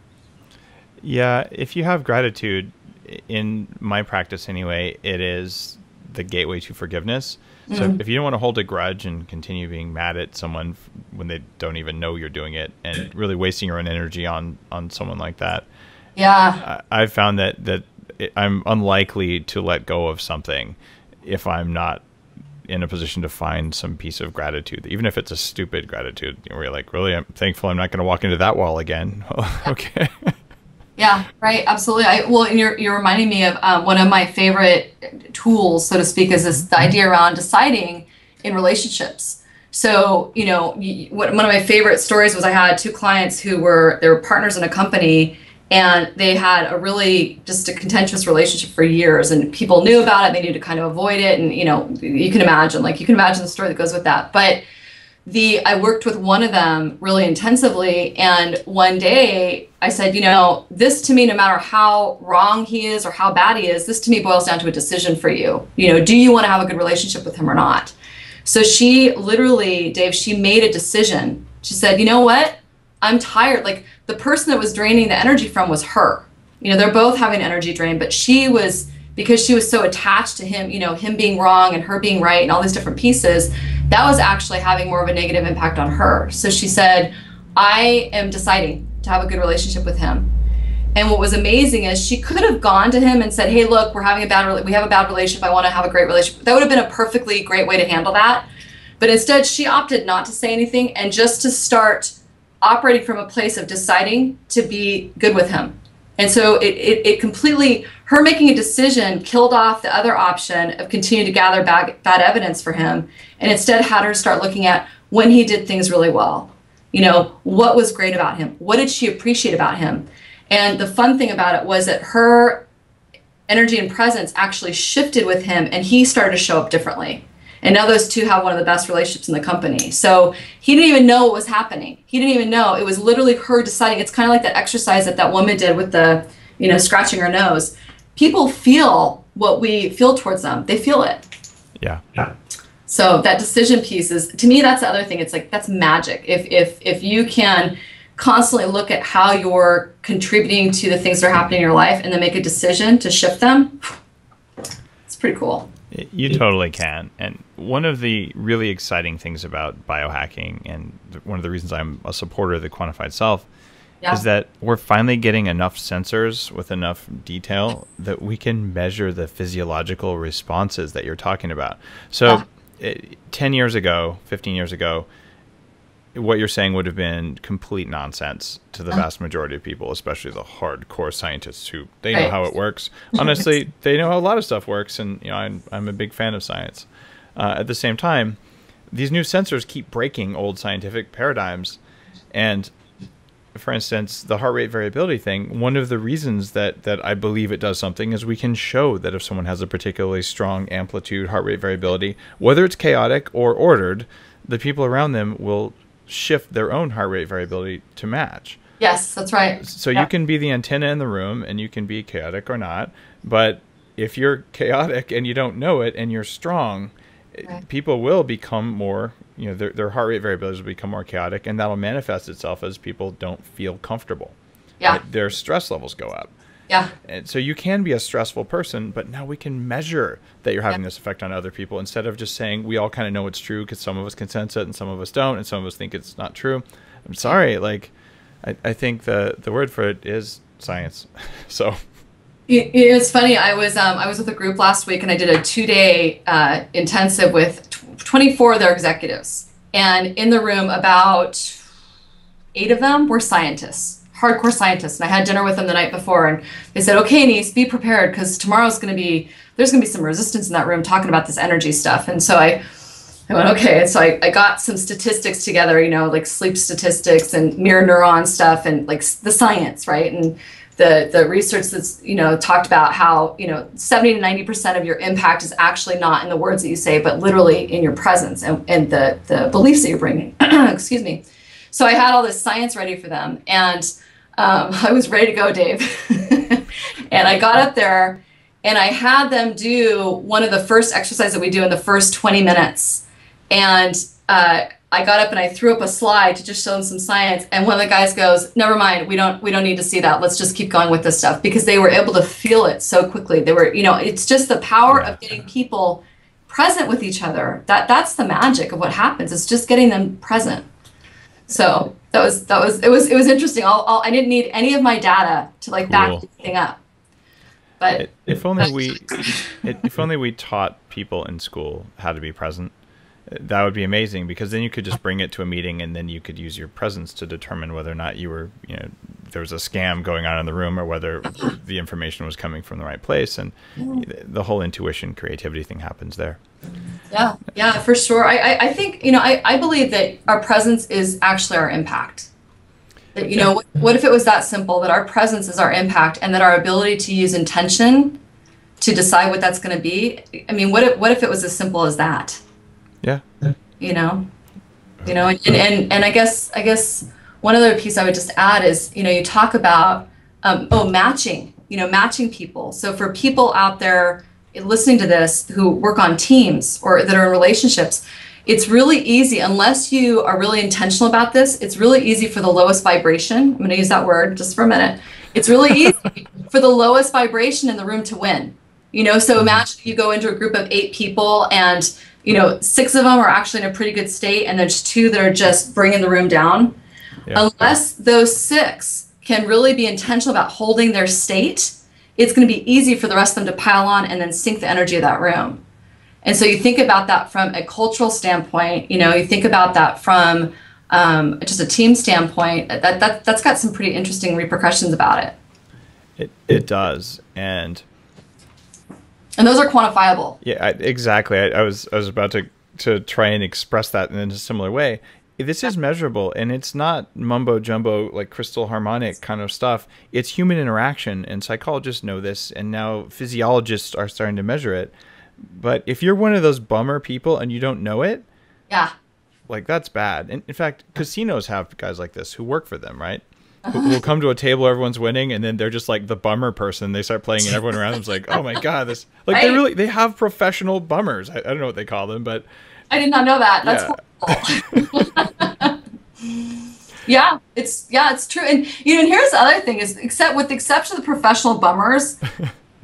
Yeah, if you have gratitude, in my practice anyway, it is the gateway to forgiveness. So if you don't want to hold a grudge and continue being mad at someone when they don't even know you're doing it, and really wasting your own energy on someone like that, yeah, I've found that I'm unlikely to let go of something if I'm not in a position to find some piece of gratitude, even if it's a stupid gratitude, where you're like, really, I'm thankful I'm not going to walk into that wall again. Okay. Yeah, right. Absolutely. And you're reminding me of one of my favorite tools, so to speak, is the idea around deciding in relationships. So, one of my favorite stories was I had two clients they were partners in a company, and they had just a contentious relationship for years, and people knew about it. They knew to kind of avoid it. And, you can imagine the story that goes with that. But I worked with one of them really intensively. And one day I said, this to me, no matter how wrong he is or how bad he is, this to me boils down to a decision for you. Do you want to have a good relationship with him or not? So she literally, Dave, she made a decision. She said, you know what? I'm tired. Like, the person that was draining the energy from was her. They're both having energy drain, but because she was so attached to him, him being wrong and her being right and all these different pieces, that was actually having more of a negative impact on her. So she said, I am deciding to have a good relationship with him. And what was amazing is she could have gone to him and said, hey, look, we have a bad relationship. I want to have a great relationship. That would have been a perfectly great way to handle that. But instead, she opted not to say anything and just to start operating from a place of deciding to be good with him. And so it completely, her making a decision killed off the other option of continuing to gather bad evidence for him, and instead had her start looking at when he did things really well. What was great about him? What did she appreciate about him? And the fun thing about it was that her energy and presence actually shifted with him, and he started to show up differently. And now those two have one of the best relationships in the company. So he didn't even know what was happening. He didn't even know. It was literally her deciding. It's kind of like that exercise that woman did with the, scratching her nose. People feel what we feel towards them. They feel it. Yeah. So that decision piece is, to me, that's the other thing. It's like, that's magic. If you can constantly look at how you're contributing to the things that are happening in your life and then make a decision to shift them, it's pretty cool. You totally can. And one of the really exciting things about biohacking, and one of the reasons I'm a supporter of the quantified self, is that we're finally getting enough sensors with enough detail that we can measure the physiological responses that you're talking about. So 10 years ago, 15 years ago, what you're saying would have been complete nonsense to the vast majority of people, especially the hardcore scientists who they know how it works. Honestly, they know how a lot of stuff works, and I'm a big fan of science. At the same time, these new sensors keep breaking old scientific paradigms. And for instance, the heart rate variability thing, one of the reasons that I believe it does something is we can show that if someone has a particularly strong amplitude heart rate variability, whether it's chaotic or ordered, the people around them will shift their own heart rate variability to match. Yes, that's right. So you can be the antenna in the room, and you can be chaotic or not. But if you're chaotic and you don't know it and you're strong, people will become more, their heart rate variabilities will become more chaotic, and that'll manifest itself as people don't feel comfortable. Yeah. Right? Their stress levels go up. Yeah. And so you can be a stressful person, but now we can measure that you're having this effect on other people, instead of just saying we all kind of know it's true because some of us can sense it and some of us don't, and some of us think it's not true. I'm sorry. Like, I think the word for it is science. So it's funny. I was with a group last week, and I did a 2-day intensive with 24 of their executives, and in the room about 8 of them were scientists. Hardcore scientists, and I had dinner with them the night before, and they said, okay, Anise, be prepared, because there's going to be some resistance in that room talking about this energy stuff. And so I went, okay. And so I got some statistics together, like sleep statistics and mirror neuron stuff, and like the science, right? And the research that's, talked about how, 70 to 90% of your impact is actually not in the words that you say, but literally in your presence and the beliefs that you're bringing. Excuse me. So I had all this science ready for them, and I was ready to go, Dave. And I got up there, and I had them do one of the first exercises that we do in the first 20 minutes. And I got up and I threw up a slide to just show them some science. And one of the guys goes, never mind, we don't need to see that. Let's just keep going with this stuff, because they were able to feel it so quickly. They were, it's just the power of getting people present with each other. That's the magic of what happens. It's just getting them present. So it was interesting. I didn't need any of my data to back anything up. But if only we taught people in school how to be present, that would be amazing, because then you could just bring it to a meeting, and then you could use your presence to determine whether or not you were there was a scam going on in the room or whether the information was coming from the right place. And the whole intuition, creativity thing happens there. Yeah, for sure. I think, I believe that our presence is actually our impact. That, what if it was that simple, that our presence is our impact and that our ability to use intention to decide what that's going to be? I mean, what if it was as simple as that? Yeah. And I guess one other piece I would just add is, you talk about, matching people. So for people out there listening to this who work on teams or that are in relationships, it's really easy, unless you are really intentional about this, it's really easy for the lowest vibration. I'm going to use that word just for a minute. It's really easy for the lowest vibration in the room to win. So imagine you go into a group of 8 people and, 6 of them are actually in a pretty good state and there's 2 that are just bringing the room down. Yeah. Unless those 6 can really be intentional about holding their state, it's going to be easy for the rest of them to pile on and then sink the energy of that room. And so you think about that from a cultural standpoint, you think about that from just a team standpoint, that's got some pretty interesting repercussions about it. It does. And those are quantifiable. Yeah, exactly. I was about to try and express that in a similar way. This is measurable, and it's not mumbo jumbo like crystal harmonic kind of stuff. It's human interaction, and psychologists know this, and now physiologists are starting to measure it. But if you're one of those bummer people and you don't know it, like that's bad. And in fact, casinos have guys like this who work for them, right? Who will come to a table, everyone's winning, and then they're just like the bummer person. They start playing, and everyone around them's like, "Oh my god, this!" Like they have professional bummers. I don't know what they call them, but I did not know that. That's horrible. Yeah, it's true. And and here's the other thing is, with the exception of the professional bummers.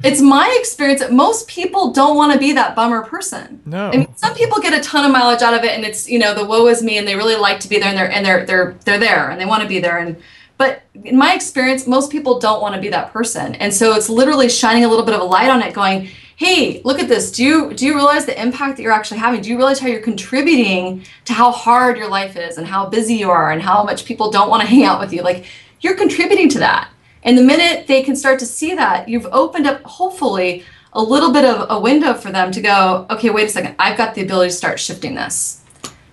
It's my experience that most people don't want to be that bummer person. No. I mean, some people get a ton of mileage out of it, and it's the woe is me, and they really like to be there, and they're there, and they want to be there. But in my experience, most people don't want to be that person, and so it's literally shining a little bit of a light on it, going, "Hey, look at this. Do you realize the impact that you're actually having? Do you realize how you're contributing to how hard your life is, and how busy you are, and how much people don't want to hang out with you? Like, you're contributing to that." And the minute they can start to see that, you've opened up, hopefully, a little bit of a window for them to go, okay, wait a second, I've got the ability to start shifting this.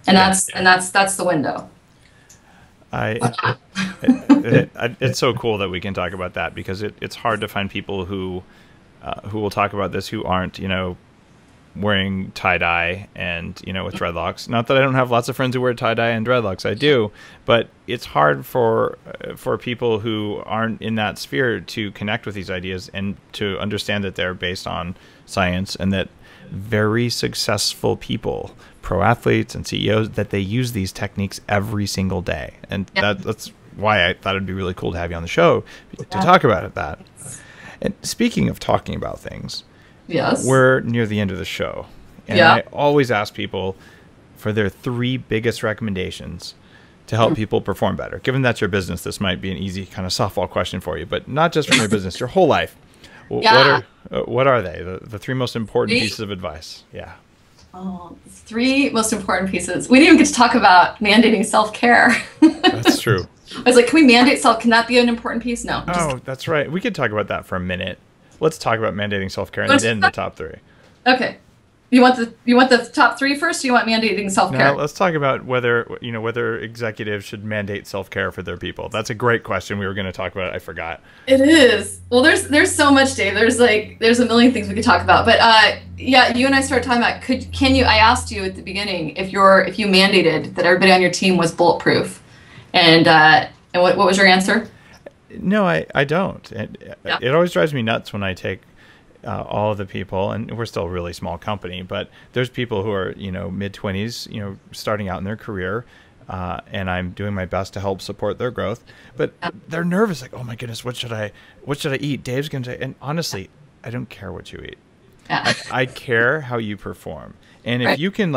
And that's the window. It's so cool that we can talk about that, because it's hard to find people who will talk about this who aren't, wearing tie-dye and, with dreadlocks. Not that I don't have lots of friends who wear tie-dye and dreadlocks. I do. But it's hard for people who aren't in that sphere to connect with these ideas and to understand that they're based on science, and that very successful people, pro athletes and CEOs, that they use these techniques every single day. And that's why I thought it'd be really cool to have you on the show to talk about that. And speaking of talking about things, yes, we're near the end of the show, and I always ask people for their 3 biggest recommendations to help people perform better. Given that's your business, this might be an easy kind of softball question for you, but not just from your business, your whole life. What are they? The 3 most important pieces of advice? Yeah. Oh, 3 most important pieces. We didn't even get to talk about mandating self-care. That's true. I was like, can we mandate can that be an important piece? No. Oh, that's right. We could talk about that for a minute. Let's talk about mandating self-care and then the top 3. Okay. You want the top 3 first, or you want mandating self-care? No, let's talk about whether executives should mandate self-care for their people. That's a great question. We were going to talk about it. I forgot. It is. Well, there's so much, Dave. There's a million things we could talk about. But yeah, you and I started talking about I asked you at the beginning if you mandated that everybody on your team was bulletproof, and what was your answer? No, I don't. It always drives me nuts when I take all of the people, and we're still a really small company, but there's people who are, mid-20s, starting out in their career, and I'm doing my best to help support their growth, but they're nervous, like, oh my goodness, what should I eat? Dave's going to say, and honestly, I don't care what you eat. I care how you perform. And if you can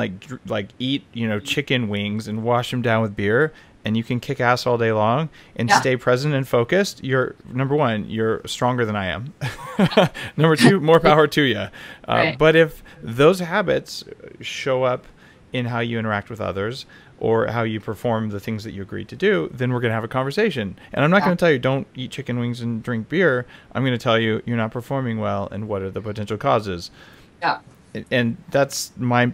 eat, chicken wings and wash them down with beer, and you can kick ass all day long and stay present and focused, you're, number 1, you're stronger than I am. Number 2, more power to you. But if those habits show up in how you interact with others, or how you perform the things that you agreed to do, then we're going to have a conversation. And I'm not going to tell you don't eat chicken wings and drink beer. I'm going to tell you you're not performing well and what are the potential causes. Yeah. And that's my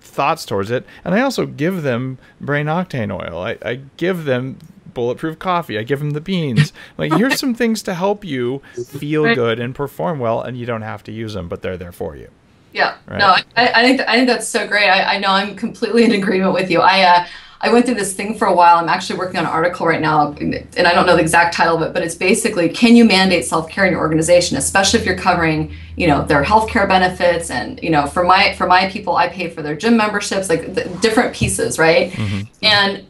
thoughts towards it. And I also give them brain octane oil. I give them Bulletproof Coffee. I give them the beans. Like, here's some things to help you feel good and perform well, and you don't have to use them, but they're there for you. Yeah. Right? No, I think that's so great. I know I'm completely in agreement with you. I went through this thing for a while. I'm actually working on an article right now, and I don't know the exact title of it, but it's basically, can you mandate self-care in your organization, especially if you're covering, their healthcare benefits, and for my people, I pay for their gym memberships, like the different pieces, right? And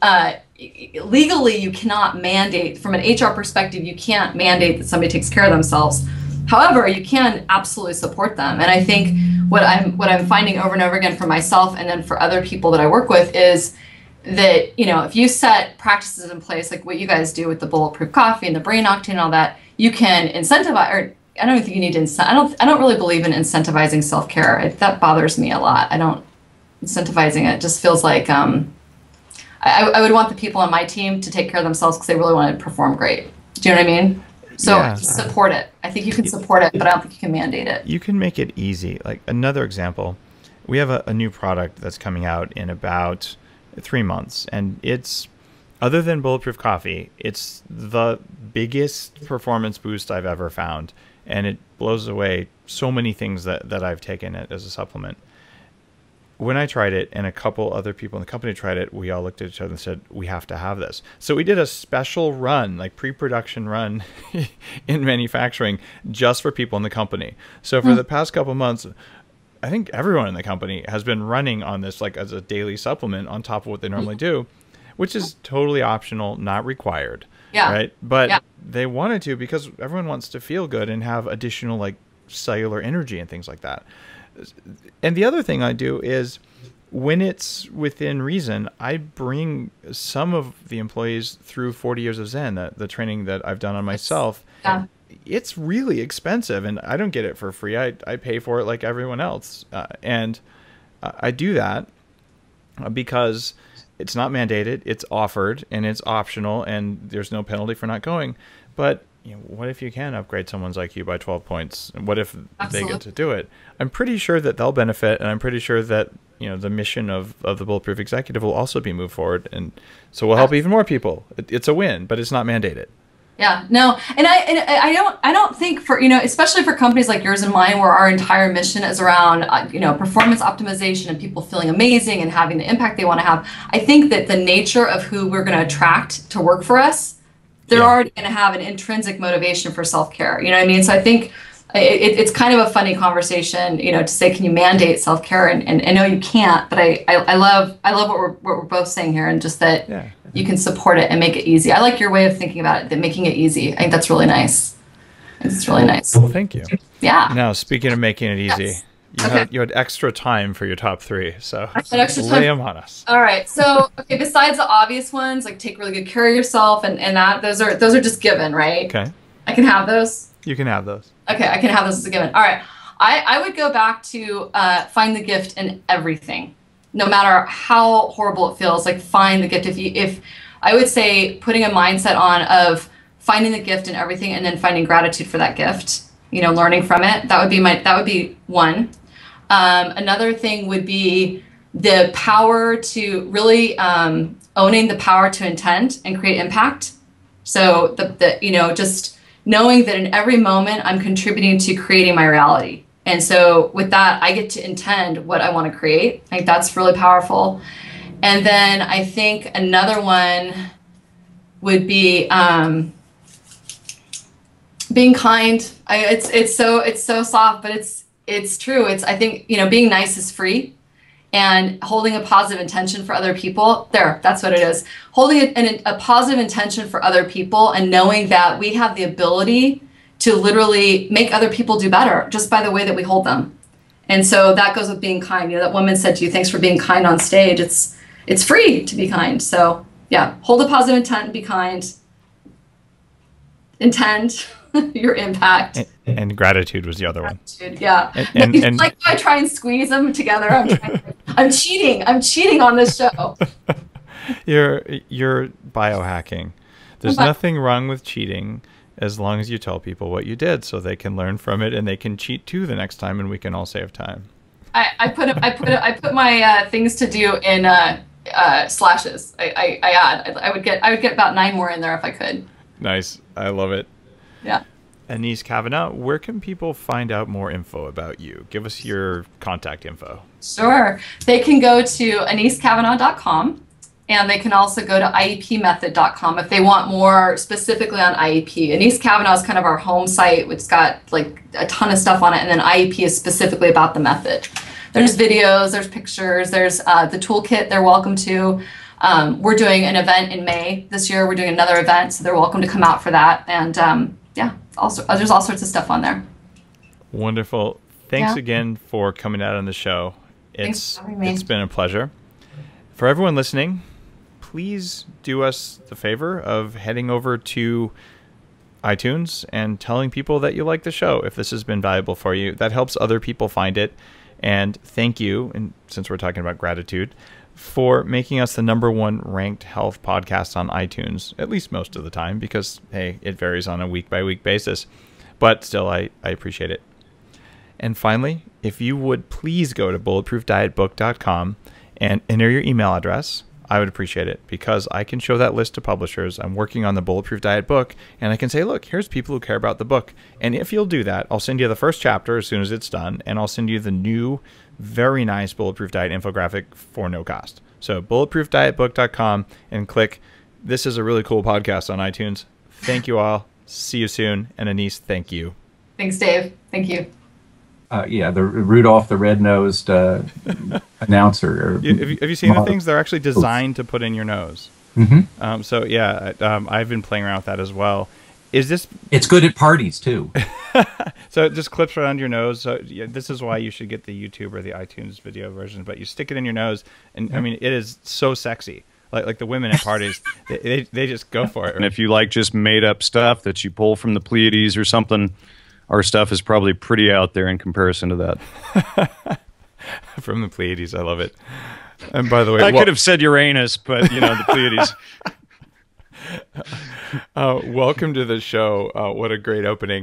legally, you cannot mandate, from an HR perspective, you can't mandate that somebody takes care of themselves. However, you can absolutely support them. And I think what I'm finding over and over again for myself and then for other people that I work with is that, if you set practices in place like what you guys do with the Bulletproof Coffee and the brain octane and all that, you can incentivize, or I don't think you need to I don't really believe in incentivizing self-care. That bothers me a lot. Incentivizing it just feels like I would want the people on my team to take care of themselves because they really want to perform great. Do you know what I mean? So support it. I think you can support it, but I don't think you can mandate it. You can make it easy. Like, another example, we have a new product that's coming out in about 3 months, and it's, other than Bulletproof Coffee, it's the biggest performance boost I've ever found, and it blows away so many things that I've taken it as a supplement. When I tried it and a couple other people in the company tried it, we all looked at each other and said, we have to have this. So we did a special run, like pre-production run in manufacturing, just for people in the company. So for the past couple months, I think everyone in the company has been running on this like as a daily supplement on top of what they normally do, which is totally optional, not required. Yeah. Right. But they wanted to because everyone wants to feel good and have additional like cellular energy and things like that. And the other thing I do is, when it's within reason, I bring some of the employees through 40 Years of Zen, the training that I've done on myself. Yeah. It's really expensive, and I don't get it for free. I pay for it like everyone else. And I do that because it's not mandated, it's offered, and it's optional, and there's no penalty for not going. But what if you can upgrade someone's IQ by 12 points? And what if they get to do it? I'm pretty sure that they'll benefit, and I'm pretty sure that the mission of the Bulletproof Executive will also be moved forward, and so we'll help even more people. It's a win, but it's not mandated. Yeah, no, and I don't think for especially for companies like yours and mine, where our entire mission is around performance optimization and people feeling amazing and having the impact they want to have. I think that the nature of who we're going to attract to work for us, they're already going to have an intrinsic motivation for self-care. You know what I mean? So I think it's kind of a funny conversation, to say, can you mandate self-care? And I know you can't, but I love what we're both saying here, and just that you can support it and make it easy. I like your way of thinking about it, that making it easy. I think that's really nice. It's really nice. Well, thank you. Yeah. Now, speaking of making it easy, you had extra time for your top 3, so lay them on us. All right. So, besides the obvious ones, like take really good care of yourself, and that those are just given, right? Okay. I can have those. You can have those. Okay, I can have those as a given. All right. I would go back to find the gift in everything, no matter how horrible it feels. Like, find the gift. If I would say putting a mindset on of finding the gift in everything, and then finding gratitude for that gift. Learning from it. That would be one. Another thing would be the power to really owning the power to intend and create impact. So just knowing that in every moment I'm contributing to creating my reality. And so with that, I get to intend what I want to create. I think that's really powerful. And then I think another one would be being kind. It's so soft, but it's true. I think being nice is free, and holding a positive intention for other people. That's what it is. Holding a positive intention for other people, and knowing that we have the ability to literally make other people do better just by the way that we hold them. And so that goes with being kind. That woman said to you, "Thanks for being kind on stage." It's free to be kind. So yeah, hold a positive intent and be kind. Intend your impact. And gratitude was the other one. Yeah. And like, I try and squeeze them together. I'm trying to I'm cheating. I'm cheating on this show. You're biohacking. There's nothing wrong with cheating as long as you tell people what you did so they can learn from it and they can cheat too the next time and we can all save time. I put my things to do in slashes. I add. I would get about 9 more in there if I could. Nice. I love it. Yeah. Anese Cavanaugh, where can people find out more info about you? Give us your contact info. Sure. They can go to anisecavanaugh.com, and they can also go to iepmethod.com if they want more specifically on IEP. Anese Cavanaugh is kind of our home site, which has got like a ton of stuff on it, and then IEP is specifically about the method. There's videos, there's pictures, there's the toolkit they're welcome to. We're doing an event in May this year. We're doing another event, so they're welcome to come out for that. And yeah, also there's all sorts of stuff on there. Wonderful. Thanks again for coming out on the show. It's been a pleasure. For everyone listening, please do us the favor of heading over to iTunes and telling people that you like the show if this has been valuable for you. That helps other people find it. And thank you, and since we're talking about gratitude, for making us the #1 ranked health podcast on iTunes, at least most of the time, because, hey, it varies on a week-by-week basis. But still, I appreciate it. And finally, if you would please go to bulletproofdietbook.com and enter your email address, I would appreciate it, because I can show that list to publishers. I'm working on the Bulletproof Diet book, and I can say, look, here's people who care about the book. And if you'll do that, I'll send you the first chapter as soon as it's done, and I'll send you the new, very nice Bulletproof Diet infographic for no cost. So bulletproofdietbook.com and click, this is a really cool podcast on iTunes. Thank you all. See you soon. And Anese, thank you. Thanks, Dave. Thank you. Yeah, the Rudolph the Red-Nosed announcer. Have you seen the things? They're actually designed to put in your nose. Mm-hmm. So yeah, I've been playing around with that as well. Is this? It's good at parties too. So it just clips around your nose. So yeah, this is why you should get the YouTube or the iTunes video version. But you stick it in your nose, and I mean, it is so sexy. Like the women at parties, they just go for it. And if you like just made up stuff that you pull from the Pleiades or something, our stuff is probably pretty out there in comparison to that. From the Pleiades, I love it. And by the way, I could have said Uranus, but you know, the Pleiades. Welcome to the show. What a great opening.